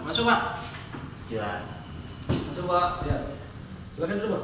Masuk Pak. Silakan. Masuk Pak. Ya. Silakan dulu Pak.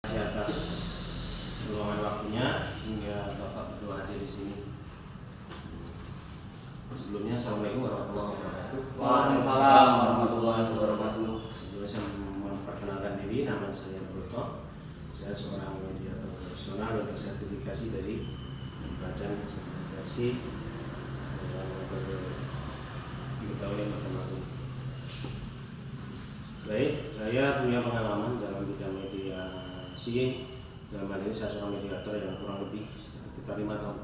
Atas luangan waktunya hingga Bapak berdua hadir di sini. Sebelumnya Assalamualaikum warahmatullahi wabarakatuh. Waalaikumsalam warahmatullahi wabarakatuh. Sebelumnya saya memperkenalkan diri, nama saya Broto. Saya seorang mediator profesional yang tersertifikasi dari Badan Sertifikasi Diketahui Mahkamah Agung. Baik, saya punya pengalaman dalam bidang mediasi. Dalam hal ini saya seorang mediator yang kurang lebih sekitar 5 tahun.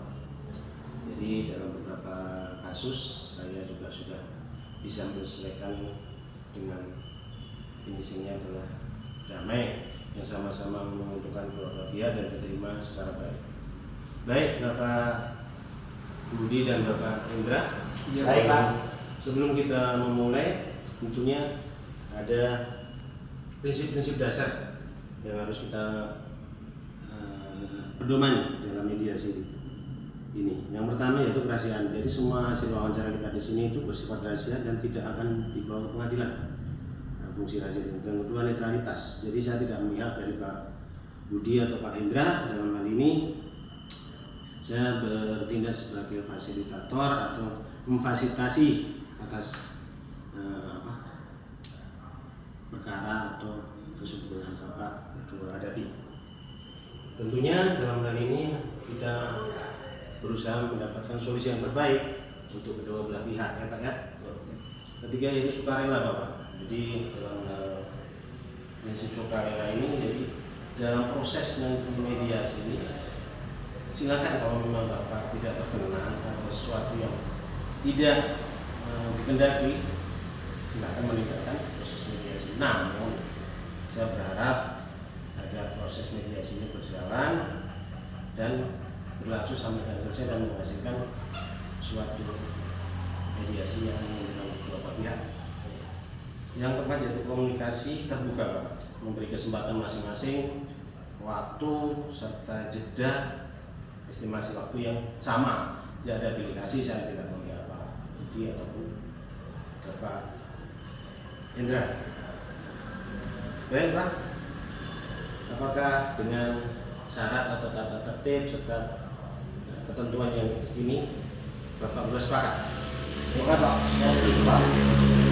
Jadi dalam beberapa kasus saya juga sudah bisa menyelesaikan dengan finishingnya adalah damai yang sama-sama menguntungkan kedua pihak dan diterima secara baik. Baik, Bapak Budi dan Bapak Indra. Baik, Pak. Sebelum kita memulai, tentunya ada prinsip-prinsip dasar yang harus kita pedomani dalam mediasi ini. Yang pertama yaitu kerahasiaan. Jadi semua hasil wawancara kita di sini itu bersifat rahasia dan tidak akan dibawa ke pengadilan. Fungsi rahasia. Yang kedua netralitas. Jadi saya tidak memihak dari Pak Budi atau Pak Indra. Dalam hal ini saya bertindak sebagai fasilitator atau memfasilitasi atas perkara atau kesulitan Bapak berdua hadapi. Tentunya dalam hal ini kita berusaha mendapatkan solusi yang terbaik untuk kedua belah pihak, ya Pak ya. Ketiga yaitu sukarela Bapak. Jadi dalam prinsip sukarela ini, jadi dalam proses nanti mediasi ini, silakan kalau memang Bapak tidak berkenan atau sesuatu yang tidak dikehendaki, silakan meninggalkan proses mediasi. Namun saya berharap agar proses mediasi ini berjalan dan berlangsung sampai selesai dan menghasilkan suatu mediasi yang menguntungkan kedua pihak. Yang keempat yaitu komunikasi terbuka Bapak, memberi kesempatan masing-masing waktu serta jeda estimasi waktu yang sama. Tidak ada pilih kasih, saya tidak melihat Pak Budi ataupun Bapak Indra. Baik Pak, apakah dengan syarat atau tata tertib serta ketentuan yang ini Bapak sudah sepakat? Oke Pak, saya setuju Pak.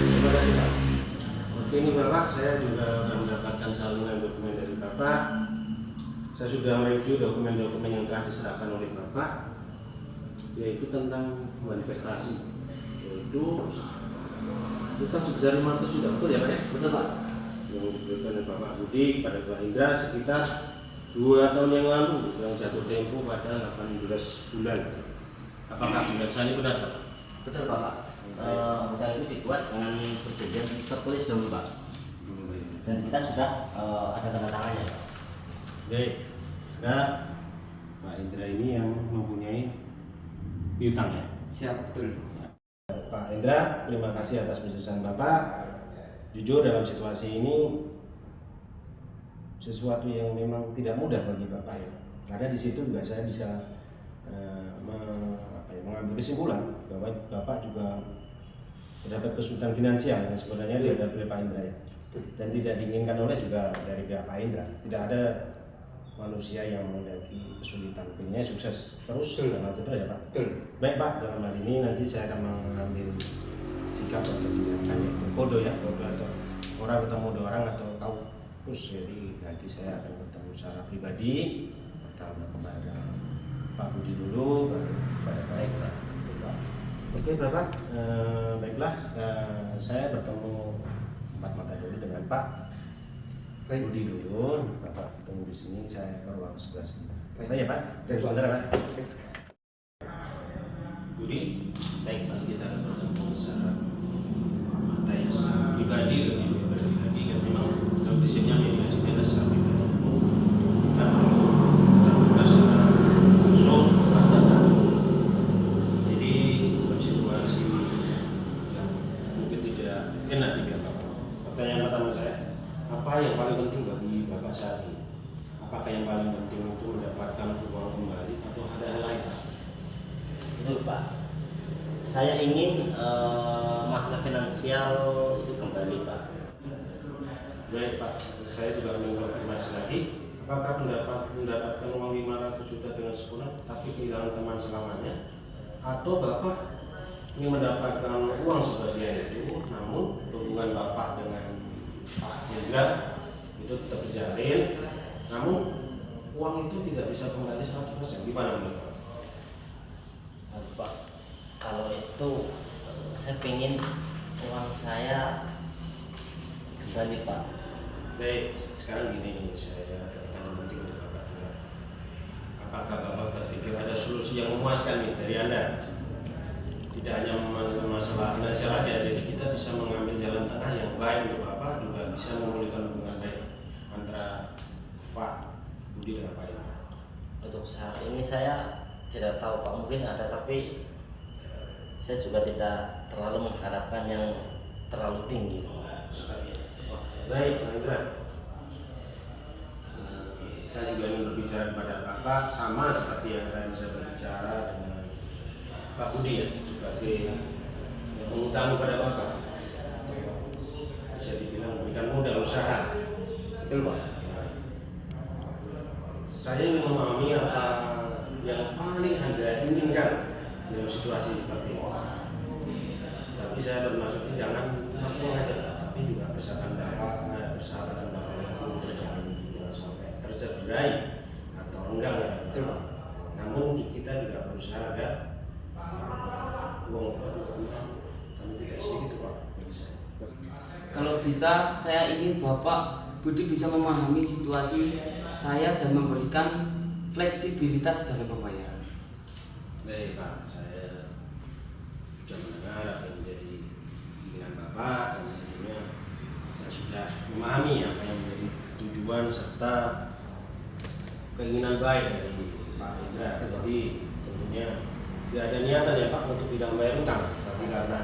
Terima kasih Pak. Oke, ini Bapak, saya juga sudah mendapatkan salinan dokumen dari Bapak. Saya sudah mereview dokumen-dokumen yang telah diserahkan oleh Bapak, yaitu tentang manifestasi, yaitu utang sebesar 500 juta, betul ya Pak ya? Betul Pak. Yang diberikan oleh Bapak Budi pada Pak Indra sekitar 2 tahun yang lalu, yang jatuh tempo pada 18 bulan. Apakah saya ini benar Pak? Betul Pak. Wawancara itu dibuat dengan perjanjian tertulis dahulu Pak. Dan kita sudah ada tanda tangannya Pak. Baik. Nah, Pak Indra ini yang mempunyai piutang ya? Siap, betul. Pak Indra, terima kasih atas penjelasan Bapak. Jujur dalam situasi ini sesuatu yang memang tidak mudah bagi Bapak ya. Karena di situ juga saya bisa mengambil kesimpulan bahwa Bapak juga terdapat kesulitan finansial yang sebenarnya dihadapi oleh Pak Indra ya. Dan tidak diinginkan oleh juga dari pihak Pak Indra. Tidak ada manusia yang menghadapi kesulitan. Pengennya sukses terus dan lanjut terus ya Pak. Betul. Baik Pak, dalam hal ini nanti saya akan mengambil sikap atau tindakan ya, kode ya, kode atau orang ketemu dua orang atau kaukus. Jadi nanti saya akan bertemu secara pribadi, pertama kepada Pak Budi dulu, baru kepada Pak Indra. Oke Bapak, baiklah, saya bertemu empat mata dulu dengan Pak Budi dulu. Bapak tunggu di sini, saya ke ruang sebelah sebentar. Baik ya Pak, sebentar Pak. Budi, baik Pak, kita akan bertemu secara mata ya, pribadi lebih pribadi kan memang dalam prinsipnya mediasi kita secara pribadi. Kita berbuka secara langsung, jadi dalam situasi yang mungkin tidak enak di pihak Bapak. Pertanyaan pertama saya, apa yang paling penting bagi Bapak saat ini? Apakah yang paling penting itu mendapatkan uang kembali atau ada hal lain? Pak, saya ingin masalah finansial itu kembali Pak. Baik Pak, saya juga ingin konfirmasi lagi. Apakah mendapatkan uang 500 juta dengan sempurna tapi kehilangan teman selamanya, atau Bapak ingin mendapatkan uang sebagian itu, namun hubungan Bapak dengan Pak Hendra itu tetap terjalin, namun uang itu tidak bisa kembali 100%? Gimana menurut Pak? Pak, kalau itu saya pengen uang saya kembali Pak. Baik, sekarang gini, saya ada pertanyaan penting untuk Bapak juga. Apakah Bapak berpikir ada solusi yang memuaskan nih dari Anda? Tidak hanya masalah finansial saja, jadi kita bisa mengambil jalan tengah yang baik untuk Bapak, juga bisa memulihkan hubungan baik antara Pak Budi dengan Pak Hendra. Untuk saat ini saya tidak tahu Pak, mungkin ada, tapi saya juga tidak terlalu mengharapkan yang terlalu tinggi. Baik, Pak Hendra. Saya juga ingin berbicara kepada Bapak sama seperti yang tadi saya berbicara dengan Pak Budi ya, sebagai pengutang kepada Bapak. Bisa dibilang memberikan modal usaha. Betul Pak. Saya ingin memahami apa yang paling Anda inginkan dalam situasi seperti ini. Tapi saya bermaksud jangan cuma uang aja, tapi juga persahabatan Bapak yang belum terjalin, jangan sampai tercederai atau renggang ya. Betul. Namun kita juga berusaha agar uang kami tidak sedikit Pak bagi saya. Kalau bisa, saya ingin Bapak Budi bisa memahami situasi saya dan memberikan fleksibilitas dalam pembayaran. Baik Pak, saya sudah mendengar apa yang menjadi keinginan Bapak, dan tentunya saya sudah memahami apa yang menjadi tujuan serta keinginan baik dari Pak Hendra. Jadi tentunya tidak ada niatan ya Pak untuk tidak membayar utang, tapi karena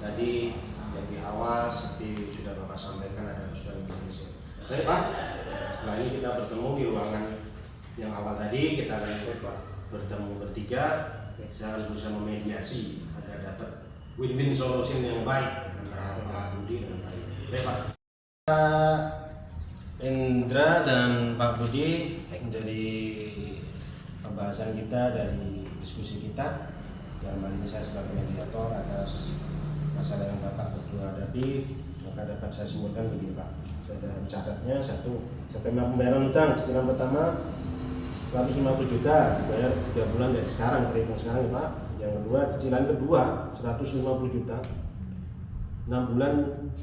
tadi yang di awal seperti sudah Bapak sampaikan ada usulan bisnis. Baik Pak, setelah ini kita bertemu di ruangan yang awal tadi, kita akan ikut Pak bertemu bertiga. Saya akan berusaha memediasi agar dapat win-win solution yang baik antara Pak Budi dan Pak Hendra. Baik Pak. Hendra dan Pak Budi, dari pembahasan kita, dari diskusi kita, dalam hal ini saya sebagai mediator atas masalah yang Bapak berdua hadapi, maka dapat saya simpulkan begini Pak. Saya ada mencatatnya: 1. Skema pembayaran utang cicilan pertama 150 juta dibayar 3 bulan dari sekarang, terhitung sekarang ya Pak. Yang kedua, cicilan kedua 150 juta 6 bulan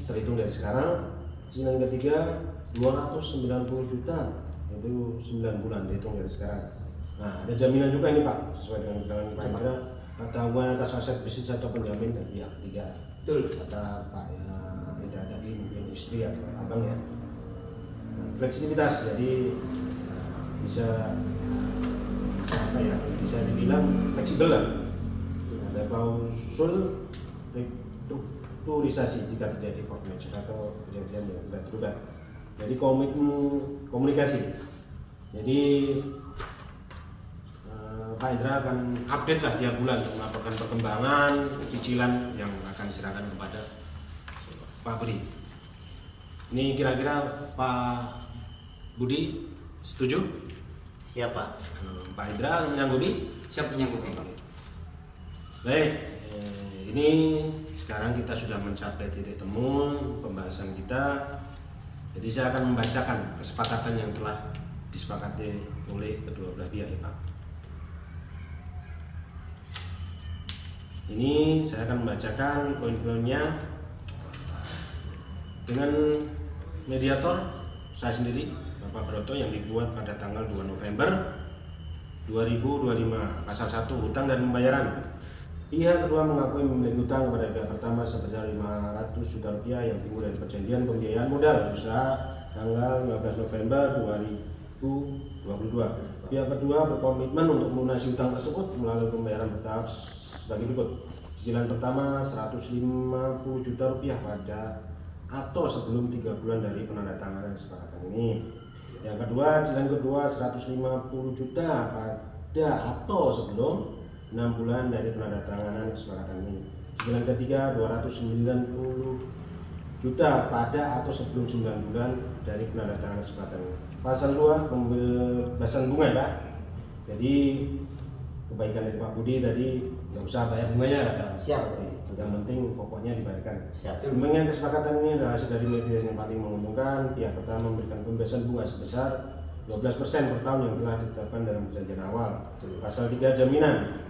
terhitung dari sekarang. Cicilan ketiga 290 juta, itu 9 bulan terhitung dari sekarang. Nah, ada jaminan juga ini Pak, sesuai dengan keterangan Pak Hendra, tanggungan atas aset bisnis atau penjamin dari pihak ketiga. Betul. Kata Pak Hendra tadi mungkin istri atau abang ya. Nah, fleksibilitas, jadi bisa apa ya, bisa dibilang fleksibel lah. Ada klausul restrukturisasi jika terjadi force majeure atau kejadian yang tidak terduga. Jadi komunikasi. Jadi Pak Hendra akan update lah tiap bulan untuk melaporkan perkembangan cicilan yang akan diserahkan kepada Pak Budi. Ini kira-kira Pak Budi setuju? Siapa? Pak Hendra menyanggupi? Siap menyanggupi Pak. Baik, ini sekarang kita sudah mencapai titik temu pembahasan kita. Jadi saya akan membacakan kesepakatan yang telah disepakati oleh kedua belah pihak ya Pak. Ini saya akan membacakan poin-poinnya dengan mediator saya sendiri, Bapak Broto, yang dibuat pada tanggal 2 November 2025. Pasal 1, hutang dan pembayaran. Pihak kedua mengakui memiliki hutang kepada pihak pertama sebesar 500 juta rupiah yang timbul dari perjanjian pembiayaan modal usaha tanggal 15 November 2022. Pihak kedua berkomitmen untuk melunasi hutang tersebut melalui pembayaran bertahap sebagai berikut. Cicilan pertama 150 juta rupiah pada atau sebelum 3 bulan dari penandatanganan kesepakatan ini. Yang kedua, cicilan kedua 150 juta pada atau sebelum 6 bulan dari penandatanganan kesepakatan ini. Cicilan ketiga 290 juta pada atau sebelum 9 bulan dari penandatanganan kesepakatan ini. Pasal 2 pembebasan bunga ya Pak. Jadi kebaikan dari Pak Budi tadi nggak usah bayar bunganya kata. Siap. Yang penting pokoknya dibayarkan. Siap. Dengan kesepakatan ini adalah hasil dari mediasi yang paling menguntungkan. Pihak pertama memberikan pembebasan bunga sebesar 12% per tahun yang telah ditetapkan dalam perjanjian awal. Pasal 3 jaminan.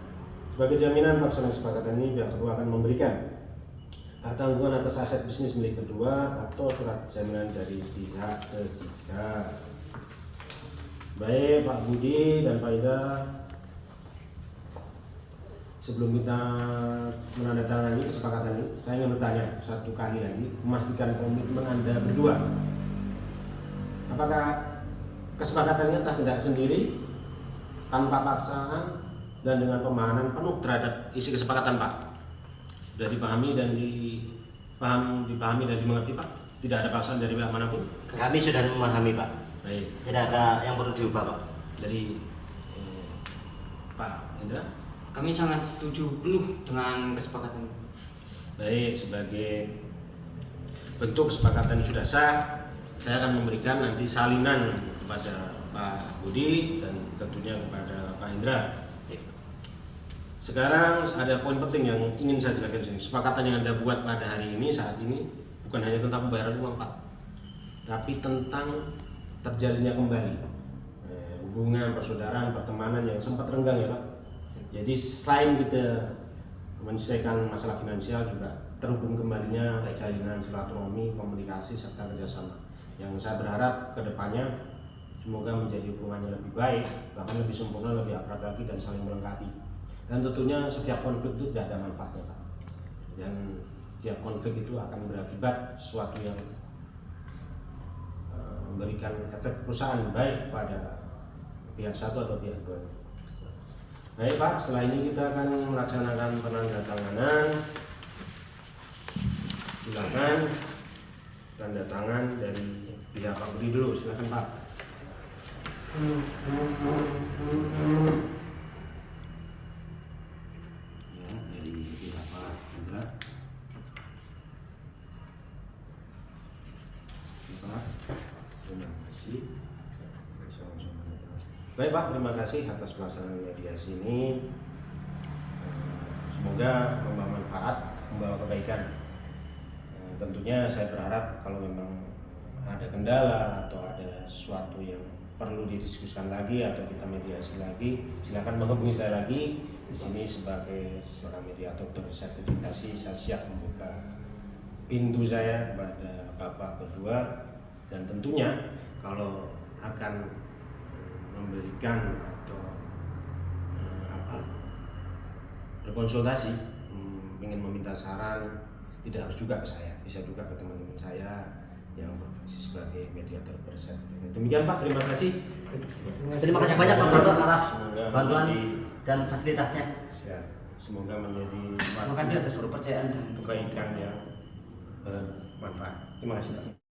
Sebagai jaminan pelaksanaan kesepakatan ini pihak kedua akan memberikan hak tanggungan atas aset bisnis milik kedua atau surat jaminan dari pihak ketiga. Baik Pak Budi dan Pak Indra, sebelum kita menandatangani kesepakatan ini, saya ingin bertanya satu kali lagi, memastikan komitmen Anda berdua. Apakah kesepakatannya tak tidak sendiri, tanpa paksaan, dan dengan pemahaman penuh terhadap isi kesepakatan Pak? Sudah dipahami dan dipahami dan dimengerti Pak? Tidak ada paksaan dari pihak manapun? Kami sudah memahami Pak. Baik. Tidak ada yang perlu diubah Pak. Dari Pak Indra? Kami sangat setuju penuh dengan kesepakatan. Baik, sebagai bentuk kesepakatan sudah sah, saya akan memberikan nanti salinan kepada Pak Budi dan tentunya kepada Pak Indra. Sekarang ada poin penting yang ingin saya jelaskan sini. Kesepakatan yang Anda buat pada hari ini, saat ini, bukan hanya tentang pembayaran uang Pak, tapi tentang terjalinnya kembali hubungan persaudaraan, pertemanan yang sempat renggang ya Pak. Jadi selain kita menyelesaikan masalah finansial, juga terhubung kembalinya jalinan silaturahmi, komunikasi serta kerjasama. Yang saya berharap kedepannya semoga menjadi hubungannya lebih baik, bahkan lebih sempurna, lebih akrab lagi dan saling melengkapi. Dan tentunya setiap konflik itu tidak ada manfaatnya Pak. Dan setiap konflik itu akan berakibat sesuatu yang memberikan efek kerusakan baik pada pihak satu atau pihak dua. Baik Pak, setelah ini kita akan melaksanakan penandatanganan. Silakan tanda tangan dari pihak Pak Budi dulu, silakan Pak. Ya, dari pihak Pak Indra. Pak, terima kasih. Baik Pak, terima kasih atas pelaksanaan mediasi ini. Semoga membawa manfaat, membawa kebaikan. Tentunya saya berharap kalau memang ada kendala atau ada sesuatu yang perlu didiskusikan lagi atau kita mediasi lagi, silakan menghubungi saya lagi. Di sini sebagai seorang mediator bersertifikasi, saya siap membuka pintu saya kepada Bapak berdua, dan tentunya kalau akan memberikan atau berkonsultasi, ingin meminta saran, tidak harus juga ke saya, bisa juga ke teman-teman saya yang berfungsi sebagai mediator bersertifikat. Demikian Pak, terima kasih. Terima kasih banyak Pak Bro atas bantuan dan fasilitasnya. Semoga menjadi Terima kasih atas kepercayaan dan kebaikan yang bermanfaat. Terima kasih Pak.